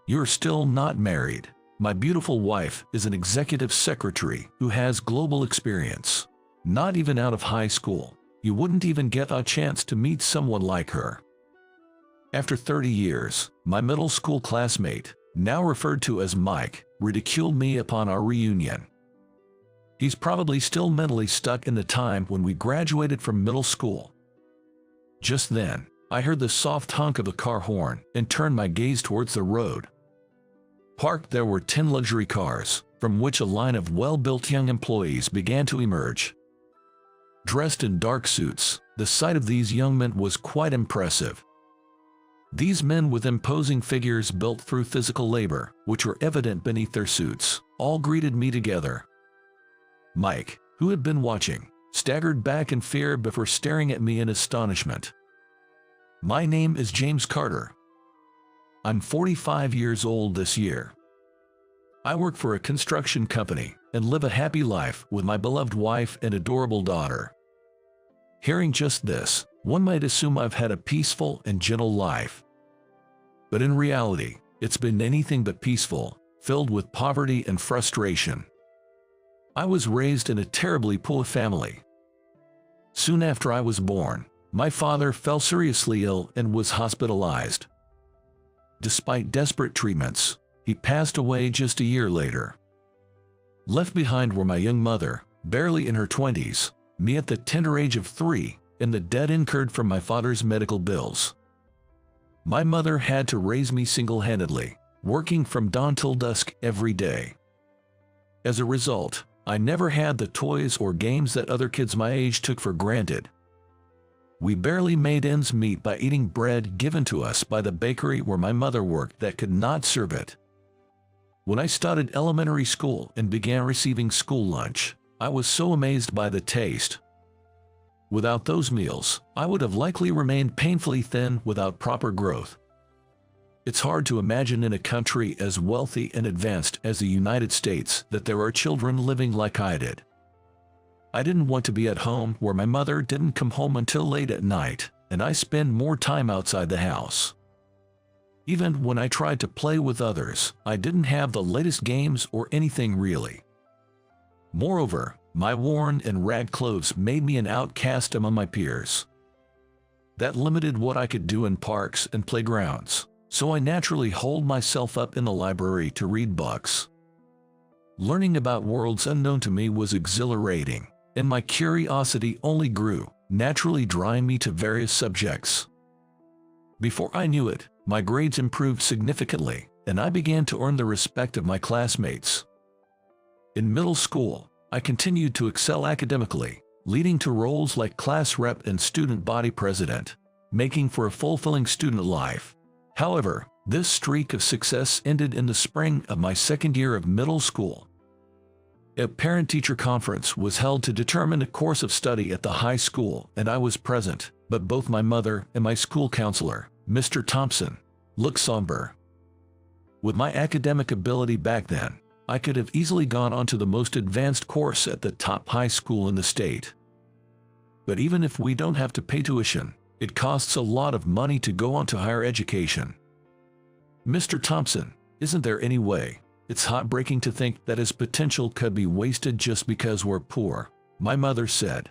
You're still not married. My beautiful wife is an executive secretary who has global experience. Not even out of high school. You wouldn't even get a chance to meet someone like her. After 30 years, my middle school classmate, now referred to as Mike, ridiculed me upon our reunion. He's probably still mentally stuck in the time when we graduated from middle school. Just then, I heard the soft honk of a car horn and turned my gaze towards the road. Parked there were 10 luxury cars, from which a line of well-built young employees began to emerge. Dressed in dark suits, the sight of these young men was quite impressive. These men with imposing figures built through physical labor, which were evident beneath their suits, all greeted me together. Mike, who had been watching, staggered back in fear before staring at me in astonishment. My name is James Carter. I'm 45 years old this year. I work for a construction company and live a happy life with my beloved wife and adorable daughter. Hearing just this, one might assume I've had a peaceful and gentle life. But in reality, it's been anything but peaceful, filled with poverty and frustration. I was raised in a terribly poor family. Soon after I was born, my father fell seriously ill and was hospitalized. Despite desperate treatments, he passed away just a year later. Left behind were my young mother, barely in her 20s, me at the tender age of 3, and the debt incurred from my father's medical bills. My mother had to raise me single-handedly, working from dawn till dusk every day. As a result, I never had the toys or games that other kids my age took for granted. We barely made ends meet by eating bread given to us by the bakery where my mother worked that could not serve it. When I started elementary school and began receiving school lunch, I was so amazed by the taste. Without those meals, I would have likely remained painfully thin without proper growth. It's hard to imagine in a country as wealthy and advanced as the United States that there are children living like I did. I didn't want to be at home where my mother didn't come home until late at night, and I spend more time outside the house. Even when I tried to play with others, I didn't have the latest games or anything really. Moreover, my worn and ragged clothes made me an outcast among my peers. That limited what I could do in parks and playgrounds, so I naturally holed myself up in the library to read books. Learning about worlds unknown to me was exhilarating, and my curiosity only grew, naturally drawing me to various subjects. Before I knew it, my grades improved significantly, and I began to earn the respect of my classmates. In middle school, I continued to excel academically, leading to roles like class rep and student body president, making for a fulfilling student life. However, this streak of success ended in the spring of my second year of middle school. A parent-teacher conference was held to determine a course of study at the high school, and I was present, but both my mother and my school counselor, Mr. Thompson, looked somber. With my academic ability back then, I could have easily gone on to the most advanced course at the top high school in the state. But even if we don't have to pay tuition, it costs a lot of money to go on to higher education. Mr. Thompson, isn't there any way? It's heartbreaking to think that his potential could be wasted just because we're poor, my mother said.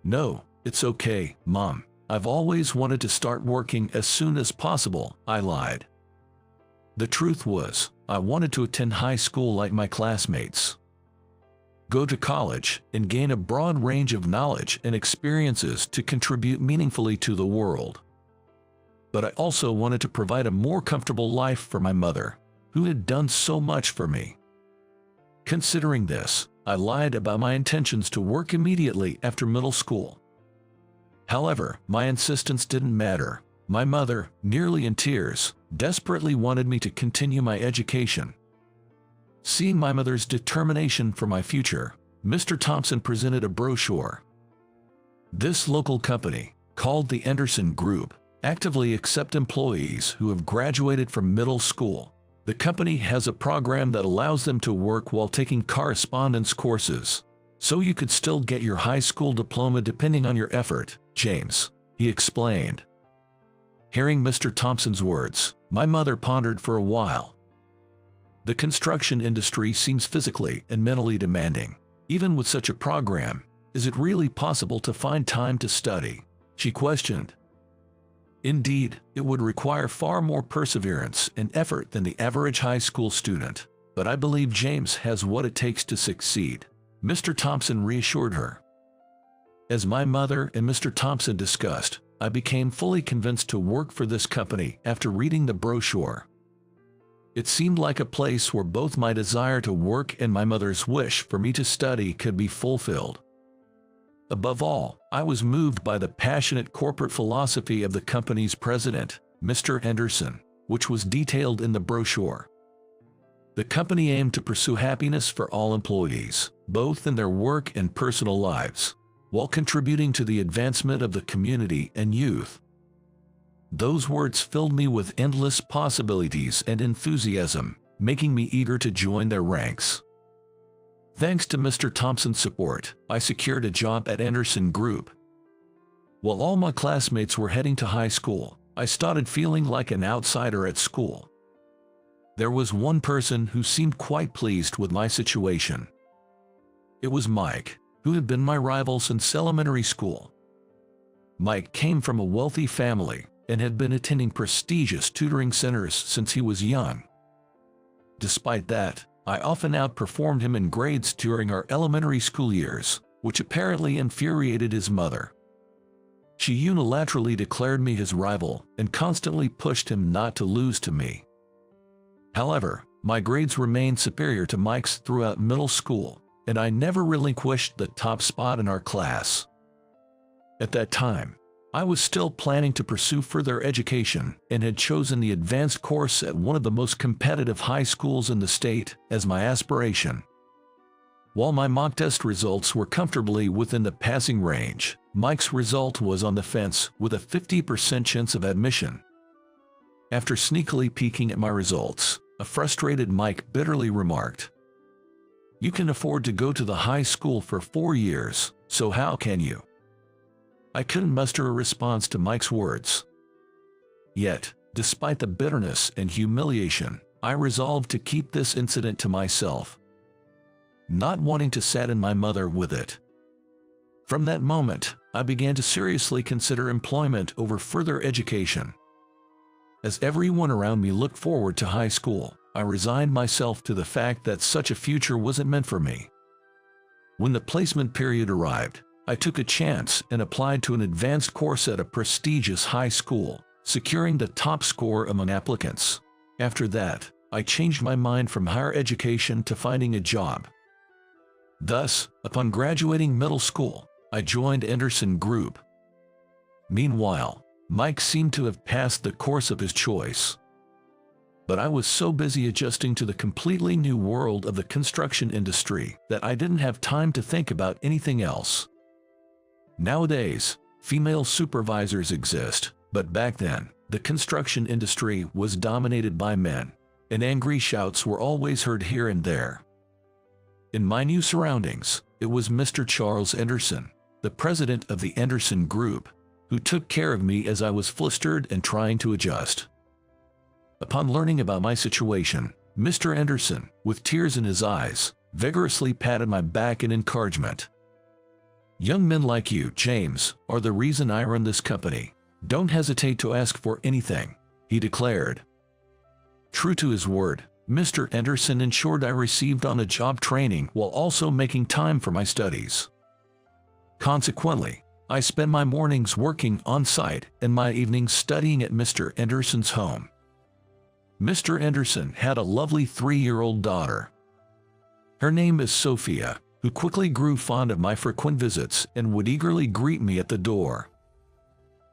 No, it's okay, Mom. I've always wanted to start working as soon as possible, I lied. The truth was, I wanted to attend high school like my classmates. Go to college and gain a broad range of knowledge and experiences to contribute meaningfully to the world. But I also wanted to provide a more comfortable life for my mother, who had done so much for me. Considering this, I lied about my intentions to work immediately after middle school. However, my insistence didn't matter. My mother, nearly in tears, desperately wanted me to continue my education. Seeing my mother's determination for my future, Mr. Thompson presented a brochure. This local company, called the Anderson Group, actively accepts employees who have graduated from middle school. The company has a program that allows them to work while taking correspondence courses, so you could still get your high school diploma depending on your effort, James, he explained. Hearing Mr. Thompson's words, my mother pondered for a while. The construction industry seems physically and mentally demanding. Even with such a program, is it really possible to find time to study? She questioned. Indeed, it would require far more perseverance and effort than the average high school student, but I believe James has what it takes to succeed, Mr. Thompson reassured her. As my mother and Mr. Thompson discussed, I became fully convinced to work for this company after reading the brochure. It seemed like a place where both my desire to work and my mother's wish for me to study could be fulfilled. Above all, I was moved by the passionate corporate philosophy of the company's president, Mr. Anderson, which was detailed in the brochure. The company aimed to pursue happiness for all employees, both in their work and personal lives, while contributing to the advancement of the community and youth. Those words filled me with endless possibilities and enthusiasm, making me eager to join their ranks. Thanks to Mr. Thompson's support, I secured a job at Anderson Group. While all my classmates were heading to high school, I started feeling like an outsider at school. There was one person who seemed quite pleased with my situation. It was Mike, who had been my rival since elementary school. Mike came from a wealthy family and had been attending prestigious tutoring centers since he was young. Despite that, I often outperformed him in grades during our elementary school years, which apparently infuriated his mother. She unilaterally declared me his rival and constantly pushed him not to lose to me. However, my grades remained superior to Mike's throughout middle school, and I never relinquished the top spot in our class. At that time, I was still planning to pursue further education and had chosen the advanced course at one of the most competitive high schools in the state as my aspiration. While my mock test results were comfortably within the passing range, Mike's result was on the fence with a 50% chance of admission. After sneakily peeking at my results, a frustrated Mike bitterly remarked, "You can afford to go to the high school for 4 years, so how can you?" I couldn't muster a response to Mike's words. Yet, despite the bitterness and humiliation, I resolved to keep this incident to myself, not wanting to sadden my mother with it. From that moment, I began to seriously consider employment over further education. As everyone around me looked forward to high school, I resigned myself to the fact that such a future wasn't meant for me. When the placement period arrived, I took a chance and applied to an advanced course at a prestigious high school, securing the top score among applicants. After that, I changed my mind from higher education to finding a job. Thus, upon graduating middle school, I joined Anderson Group. Meanwhile, Mike seemed to have passed the course of his choice. But I was so busy adjusting to the completely new world of the construction industry that I didn't have time to think about anything else. Nowadays, female supervisors exist, but back then, the construction industry was dominated by men, and angry shouts were always heard here and there. In my new surroundings, it was Mr. Charles Anderson, the president of the Anderson Group, who took care of me as I was flustered and trying to adjust. Upon learning about my situation, Mr. Anderson, with tears in his eyes, vigorously patted my back in encouragement. "Young men like you, James, are the reason I run this company. Don't hesitate to ask for anything," he declared. True to his word, Mr. Anderson ensured I received on-the-job training while also making time for my studies. Consequently, I spent my mornings working on-site and my evenings studying at Mr. Anderson's home. Mr. Anderson had a lovely 3-year-old daughter. Her name is Sophia, who quickly grew fond of my frequent visits and would eagerly greet me at the door.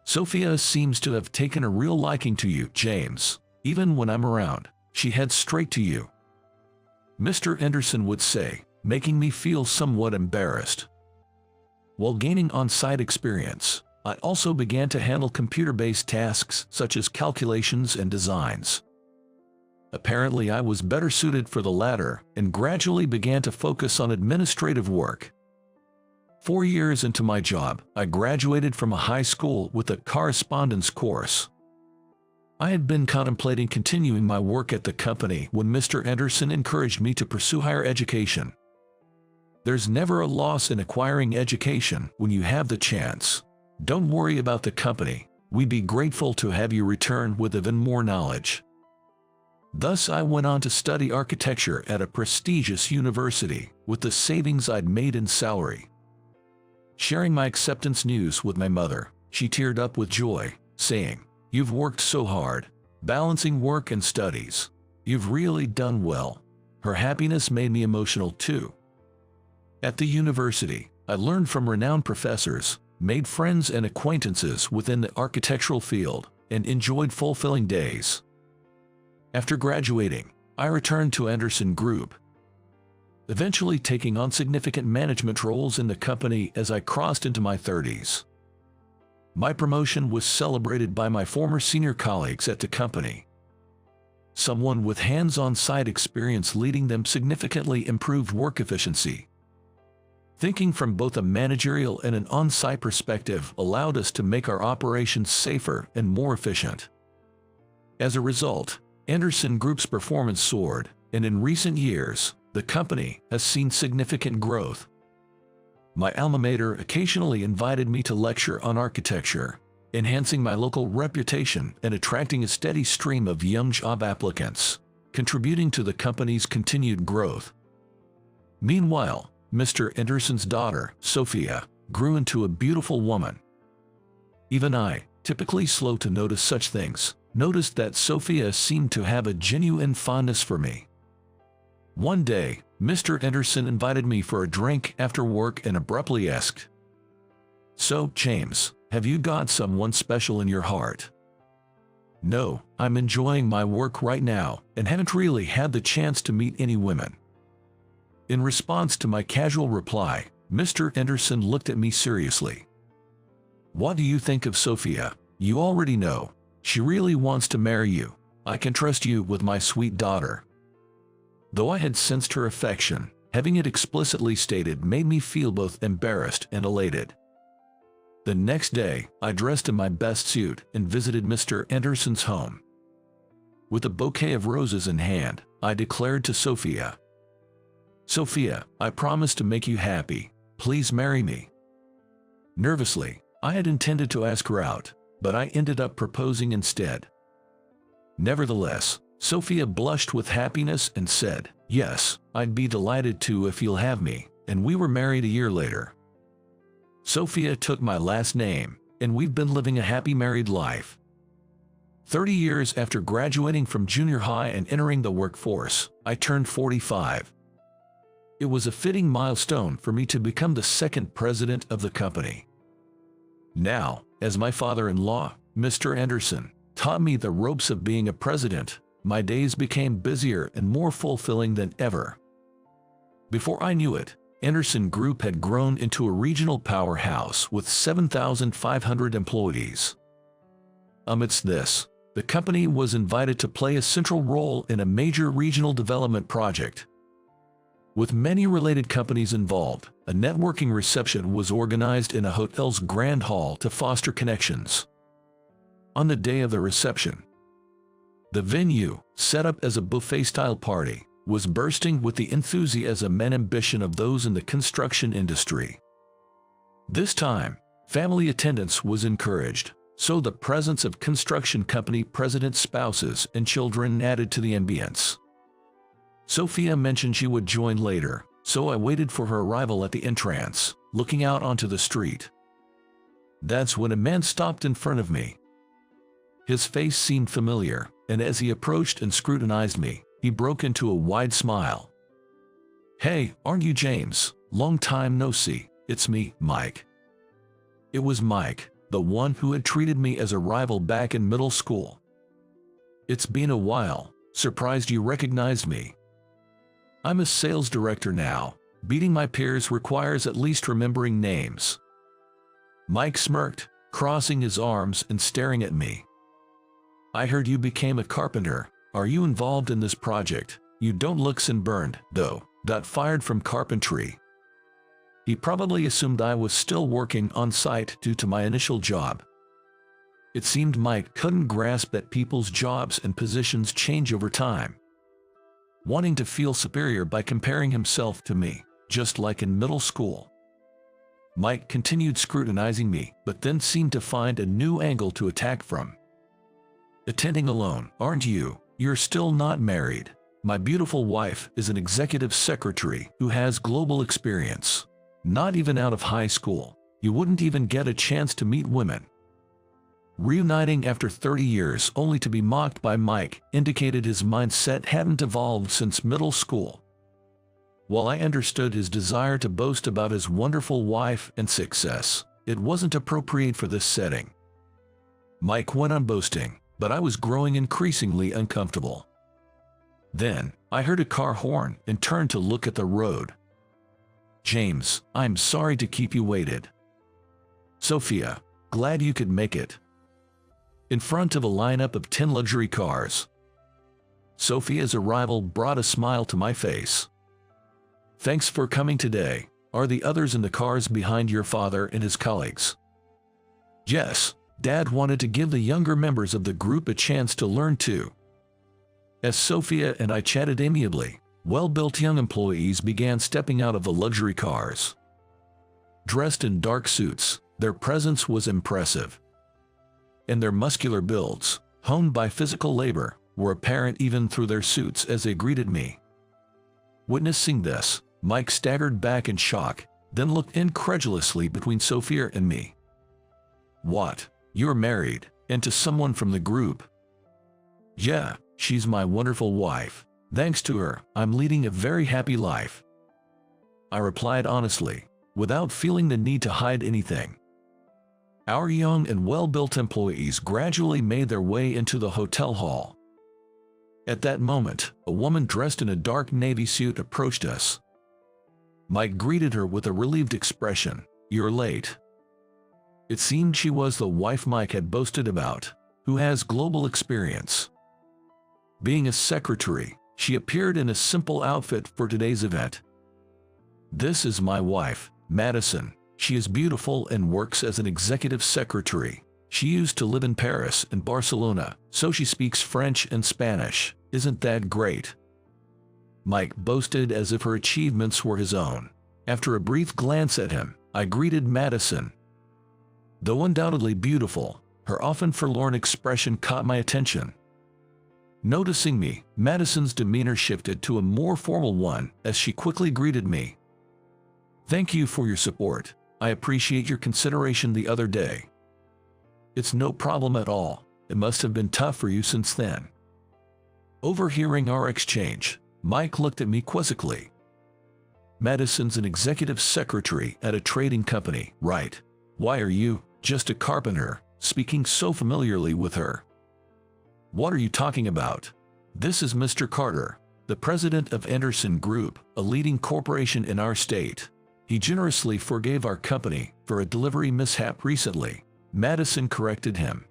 "Sophia seems to have taken a real liking to you, James. Even when I'm around, she heads straight to you," Mr. Anderson would say, making me feel somewhat embarrassed. While gaining on-site experience, I also began to handle computer-based tasks such as calculations and designs. Apparently, I was better suited for the latter and gradually began to focus on administrative work. 4 years into my job, I graduated from a high school with a correspondence course. I had been contemplating continuing my work at the company when Mr. Anderson encouraged me to pursue higher education. There's never a loss in acquiring education when you have the chance. Don't worry about the company. We'd be grateful to have you return with even more knowledge. Thus I went on to study architecture at a prestigious university with the savings I'd made in salary. Sharing my acceptance news with my mother, she teared up with joy, saying, "You've worked so hard, balancing work and studies. You've really done well." Her happiness made me emotional too. At the university, I learned from renowned professors, made friends and acquaintances within the architectural field, and enjoyed fulfilling days. After graduating, I returned to Anderson Group, eventually taking on significant management roles in the company as I crossed into my 30s. My promotion was celebrated by my former senior colleagues at the company. Someone with hands-on site experience leading them significantly improved work efficiency. Thinking from both a managerial and an on-site perspective allowed us to make our operations safer and more efficient. As a result, Anderson Group's performance soared, and in recent years, the company has seen significant growth. My alma mater occasionally invited me to lecture on architecture, enhancing my local reputation and attracting a steady stream of young job applicants, contributing to the company's continued growth. Meanwhile, Mr. Anderson's daughter, Sophia, grew into a beautiful woman. Even I, typically slow to notice such things, noticed that Sophia seemed to have a genuine fondness for me. One day, Mr. Anderson invited me for a drink after work and abruptly asked, "So, James, have you got someone special in your heart?" "No, I'm enjoying my work right now and haven't really had the chance to meet any women." In response to my casual reply, Mr. Anderson looked at me seriously. "What do you think of Sophia? You already know. She really wants to marry you. I can trust you with my sweet daughter." Though I had sensed her affection, having it explicitly stated made me feel both embarrassed and elated. The next day, I dressed in my best suit and visited Mr. Anderson's home. With a bouquet of roses in hand, I declared to Sophia, "Sophia, I promise to make you happy. Please marry me." Nervously, I had intended to ask her out, but I ended up proposing instead. Nevertheless, Sophia blushed with happiness and said, "Yes, I'd be delighted to if you'll have me," and we were married a year later. Sophia took my last name, and we've been living a happy married life. 30 years after graduating from junior high and entering the workforce, I turned 45. It was a fitting milestone for me to become the second president of the company. Now, as my father-in-law, Mr. Anderson, taught me the ropes of being a president, my days became busier and more fulfilling than ever. Before I knew it, Anderson Group had grown into a regional powerhouse with 7,500 employees. Amidst this, the company was invited to play a central role in a major regional development project. With many related companies involved, a networking reception was organized in a hotel's grand hall to foster connections. On the day of the reception, the venue, set up as a buffet-style party, was bursting with the enthusiasm and ambition of those in the construction industry. This time, family attendance was encouraged, so the presence of construction company presidents' spouses and children added to the ambience. Sophia mentioned she would join later, so I waited for her arrival at the entrance, looking out onto the street. That's when a man stopped in front of me. His face seemed familiar, and as he approached and scrutinized me, he broke into a wide smile. "Hey, aren't you James? Long time no see. It's me, Mike." It was Mike, the one who had treated me as a rival back in middle school. "It's been a while. Surprised you recognized me." "I'm a sales director now. Beating my peers requires at least remembering names." Mike smirked, crossing his arms and staring at me. "I heard you became a carpenter. Are you involved in this project? You don't look sunburned, though." Got fired from carpentry. He probably assumed I was still working on site due to my initial job. It seemed Mike couldn't grasp that people's jobs and positions change over time. Wanting to feel superior by comparing himself to me, just like in middle school. Mike continued scrutinizing me, but then seemed to find a new angle to attack from. Attending alone, aren't you? You're still not married. My beautiful wife is an executive secretary who has global experience. Not even out of high school. You wouldn't even get a chance to meet women. Reuniting after 30 years only to be mocked by Mike indicated his mindset hadn't evolved since middle school. While I understood his desire to boast about his wonderful wife and success, it wasn't appropriate for this setting. Mike went on boasting, but I was growing increasingly uncomfortable. Then, I heard a car horn and turned to look at the road. James, I'm sorry to keep you waited. Sophia, glad you could make it. In front of a lineup of 10 luxury cars. Sophia's arrival brought a smile to my face. Thanks for coming today. Are the others in the cars behind your father and his colleagues? Yes, Dad wanted to give the younger members of the group a chance to learn too. As Sophia and I chatted amiably, well-built young employees began stepping out of the luxury cars. Dressed in dark suits, their presence was impressive. And their muscular builds, honed by physical labor, were apparent even through their suits as they greeted me. Witnessing this, Mike staggered back in shock, then looked incredulously between Sophia and me. What? You're married, and to someone from the group? Yeah, she's my wonderful wife. Thanks to her, I'm leading a very happy life. I replied honestly, without feeling the need to hide anything. Our young and well-built employees gradually made their way into the hotel hall. At that moment, a woman dressed in a dark navy suit approached us. Mike greeted her with a relieved expression. You're late. It seemed she was the wife Mike had boasted about, who has global experience. Being a secretary, she appeared in a simple outfit for today's event. This is my wife, Madison. She is beautiful and works as an executive secretary. She used to live in Paris and Barcelona, so she speaks French and Spanish. Isn't that great? Mike boasted as if her achievements were his own. After a brief glance at him, I greeted Madison. Though undoubtedly beautiful, her often forlorn expression caught my attention. Noticing me, Madison's demeanor shifted to a more formal one as she quickly greeted me. Thank you for your support. I appreciate your consideration the other day. It's no problem at all. It must have been tough for you since then. Overhearing our exchange, Mike looked at me quizzically. Madison's an executive secretary at a trading company, right? Why are you, just a carpenter, speaking so familiarly with her? What are you talking about? This is Mr. Carter, the president of Anderson Group, a leading corporation in our state. He generously forgave our company for a delivery mishap recently. Madison corrected him.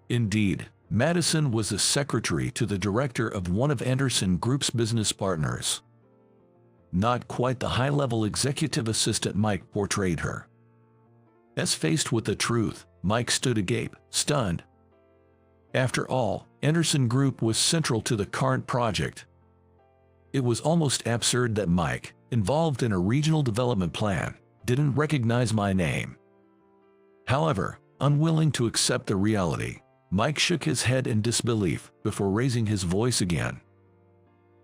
Indeed, Madison was the secretary to the director of one of Anderson Group's business partners. Not quite the high-level executive assistant Mike portrayed her. As faced with the truth, Mike stood agape, stunned. After all, Anderson Group was central to the current project. It was almost absurd that Mike, involved in a regional development plan, didn't recognize my name. However, unwilling to accept the reality, Mike shook his head in disbelief before raising his voice again.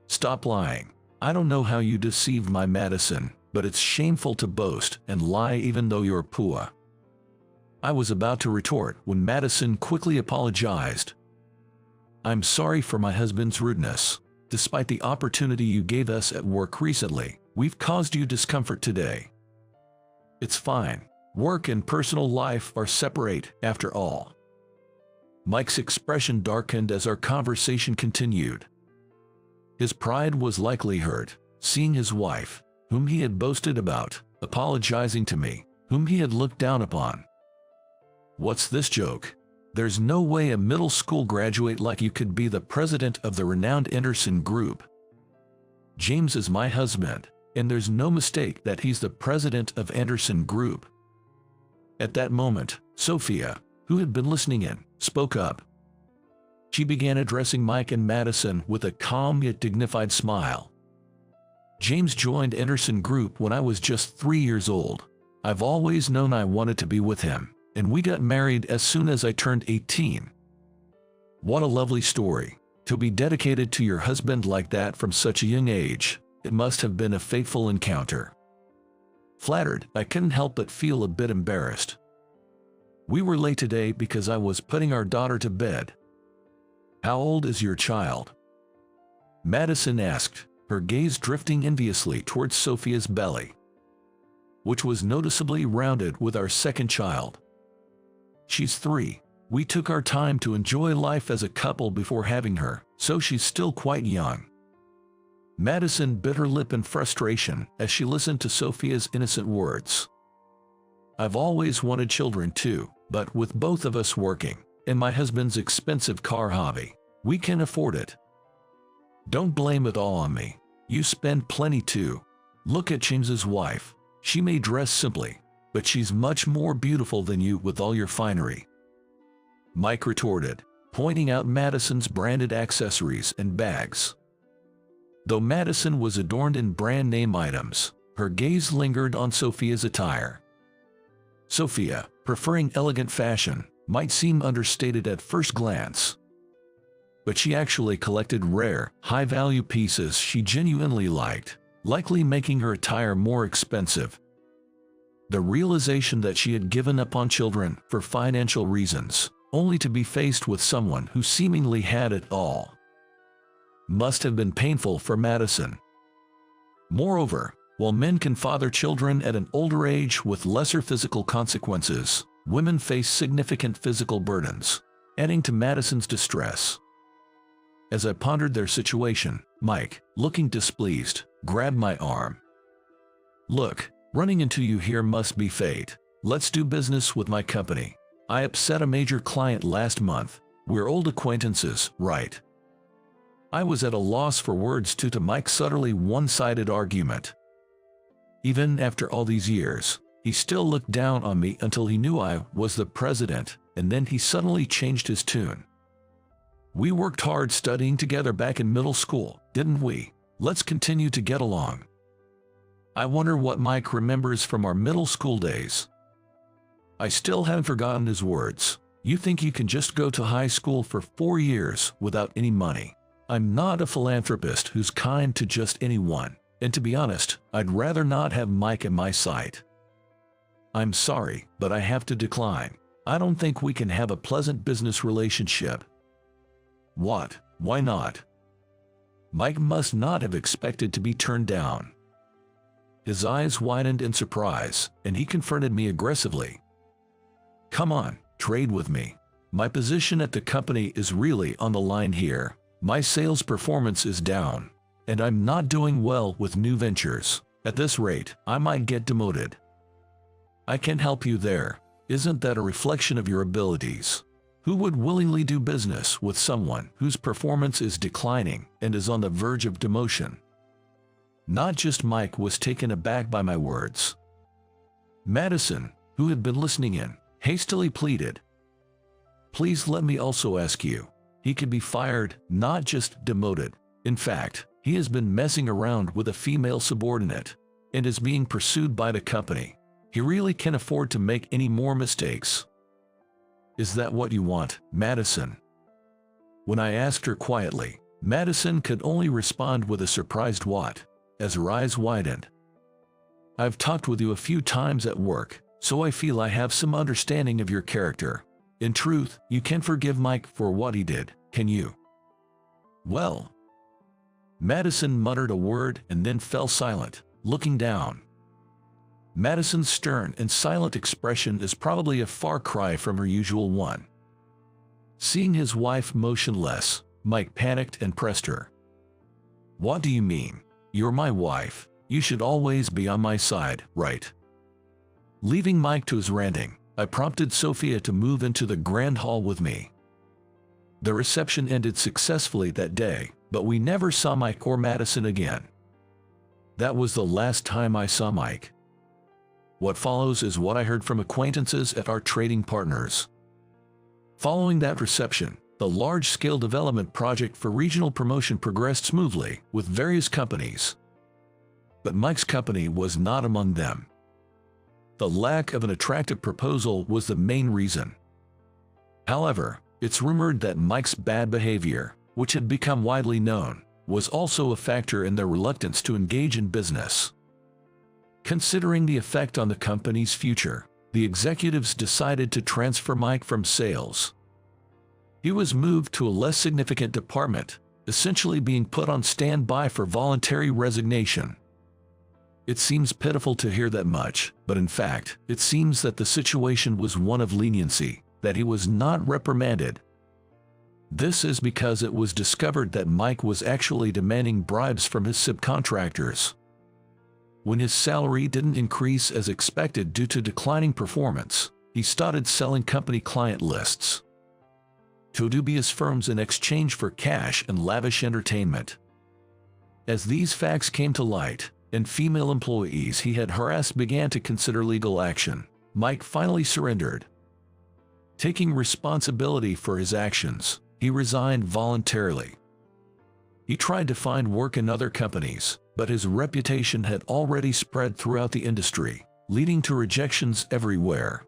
Stop lying. I don't know how you deceived my Madison, but it's shameful to boast and lie even though you're poor. I was about to retort when Madison quickly apologized. I'm sorry for my husband's rudeness. Despite the opportunity you gave us at work recently, we've caused you discomfort today. It's fine. Work and personal life are separate, after all. Mike's expression darkened as our conversation continued. His pride was likely hurt, seeing his wife, whom he had boasted about, apologizing to me, whom he had looked down upon. What's this joke? There's no way a middle school graduate like you could be the president of the renowned Anderson Group. James is my husband, and there's no mistake that he's the president of Anderson Group. At that moment, Sophia, who had been listening in, spoke up. She began addressing Mike and Madison with a calm yet dignified smile. James joined Anderson Group when I was just 3 years old. I've always known I wanted to be with him, and we got married as soon as I turned 18. What a lovely story. To be dedicated to your husband like that from such a young age, it must have been a fateful encounter. Flattered, I couldn't help but feel a bit embarrassed. We were late today because I was putting our daughter to bed. How old is your child? Madison asked, her gaze drifting enviously towards Sophia's belly, which was noticeably rounded with our second child. She's 3. We took our time to enjoy life as a couple before having her, so she's still quite young. Madison bit her lip in frustration as she listened to Sophia's innocent words. I've always wanted children too, but with both of us working, and my husband's expensive car hobby, we can afford it. Don't blame it all on me. You spend plenty too. Look at James's wife. She may dress simply, but she's much more beautiful than you with all your finery. Mike retorted, pointing out Madison's branded accessories and bags. Though Madison was adorned in brand name items, her gaze lingered on Sophia's attire. Sophia, preferring elegant fashion, might seem understated at first glance, but she actually collected rare, high-value pieces she genuinely liked, likely making her attire more expensive. The realization that she had given up on children for financial reasons, only to be faced with someone who seemingly had it all, must have been painful for Madison. Moreover, while men can father children at an older age with lesser physical consequences, women face significant physical burdens, adding to Madison's distress. As I pondered their situation, Mike, looking displeased, grabbed my arm. Look, running into you here must be fate. Let's do business with my company. I upset a major client last month. We're old acquaintances, right? I was at a loss for words to Mike's utterly one-sided argument. Even after all these years, he still looked down on me until he knew I was the president, and then he suddenly changed his tune. We worked hard studying together back in middle school, didn't we? Let's continue to get along. I wonder what Mike remembers from our middle school days. I still haven't forgotten his words. You think you can just go to high school for 4 years without any money? I'm not a philanthropist who's kind to just anyone, and to be honest, I'd rather not have Mike in my sight. I'm sorry, but I have to decline. I don't think we can have a pleasant business relationship. What? Why not? Mike must not have expected to be turned down. His eyes widened in surprise, and he confronted me aggressively. Come on, trade with me. My position at the company is really on the line here. My sales performance is down, and I'm not doing well with new ventures. At this rate, I might get demoted. I can help you there. Isn't that a reflection of your abilities? Who would willingly do business with someone whose performance is declining and is on the verge of demotion? Not just Mike was taken aback by my words. Madison, who had been listening in, hastily pleaded. Please let me also ask you. He could be fired, not just demoted. In fact, he has been messing around with a female subordinate and is being pursued by the company. He really can't afford to make any more mistakes. Is that what you want, Madison? When I asked her quietly, Madison could only respond with a surprised what, as her eyes widened. I've talked with you a few times at work, so I feel I have some understanding of your character. In truth, you can forgive Mike for what he did, can you? Well. Madison muttered a word and then fell silent, looking down. Madison's stern and silent expression is probably a far cry from her usual one. Seeing his wife motionless, Mike panicked and pressed her. What do you mean? You're my wife. You should always be on my side, right? Leaving Mike to his ranting, I prompted Sophia to move into the grand hall with me. The reception ended successfully that day, but we never saw Mike or Madison again. That was the last time I saw Mike. What follows is what I heard from acquaintances at our trading partners. Following that reception, the large-scale development project for regional promotion progressed smoothly with various companies. But Mike's company was not among them. The lack of an attractive proposal was the main reason. However, it's rumored that Mike's bad behavior, which had become widely known, was also a factor in their reluctance to engage in business. Considering the effect on the company's future, the executives decided to transfer Mike from sales. He was moved to a less significant department, essentially being put on standby for voluntary resignation. It seems pitiful to hear that much, but in fact, it seems that the situation was one of leniency, that he was not reprimanded. This is because it was discovered that Mike was actually demanding bribes from his subcontractors. When his salary didn't increase as expected due to declining performance, he started selling company client lists to dubious firms in exchange for cash and lavish entertainment. As these facts came to light, and female employees he had harassed began to consider legal action, Mike finally surrendered. Taking responsibility for his actions, he resigned voluntarily. He tried to find work in other companies, but his reputation had already spread throughout the industry, leading to rejections everywhere.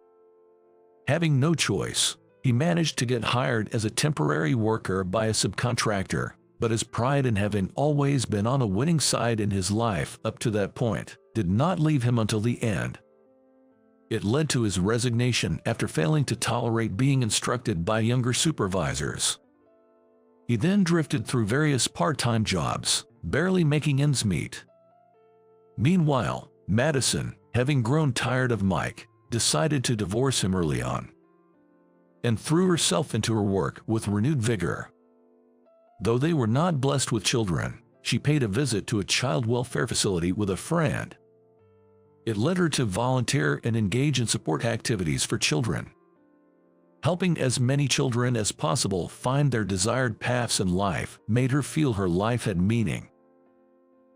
Having no choice, he managed to get hired as a temporary worker by a subcontractor, but his pride in having always been on the winning side in his life up to that point did not leave him until the end. It led to his resignation after failing to tolerate being instructed by younger supervisors. He then drifted through various part-time jobs, barely making ends meet. Meanwhile, Madison, having grown tired of Mike, decided to divorce him early on, and threw herself into her work with renewed vigor. Though they were not blessed with children, she paid a visit to a child welfare facility with a friend. It led her to volunteer and engage in support activities for children. Helping as many children as possible find their desired paths in life made her feel her life had meaning.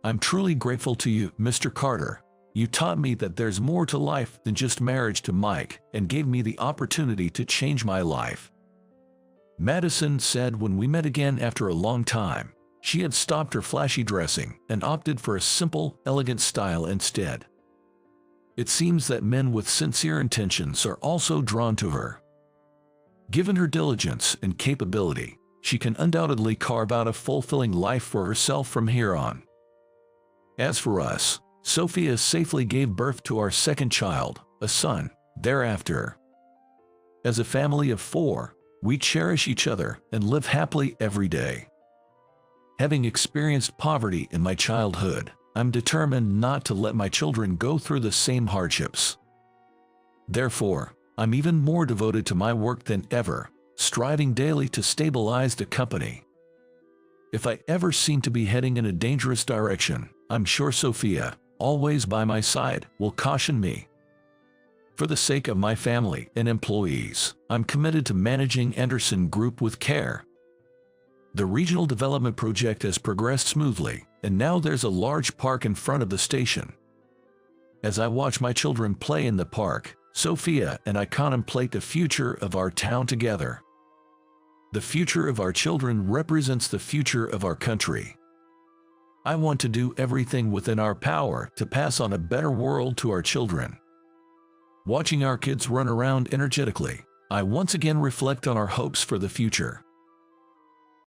"I'm truly grateful to you, Mr. Carter. You taught me that there's more to life than just marriage to Mike and gave me the opportunity to change my life," Madison said when we met again after a long time. She had stopped her flashy dressing and opted for a simple, elegant style instead. It seems that men with sincere intentions are also drawn to her. Given her diligence and capability, she can undoubtedly carve out a fulfilling life for herself from here on. As for us, Sophia safely gave birth to our second child, a son, thereafter. As a family of 4, we cherish each other and live happily every day. Having experienced poverty in my childhood, I'm determined not to let my children go through the same hardships. Therefore, I'm even more devoted to my work than ever, striving daily to stabilize the company. If I ever seem to be heading in a dangerous direction, I'm sure Sophia, always by my side, will caution me. For the sake of my family and employees, I'm committed to managing Anderson Group with care. The regional development project has progressed smoothly, and now there's a large park in front of the station. As I watch my children play in the park, Sophia and I contemplate the future of our town together. The future of our children represents the future of our country. I want to do everything within our power to pass on a better world to our children. Watching our kids run around energetically, I once again reflect on our hopes for the future.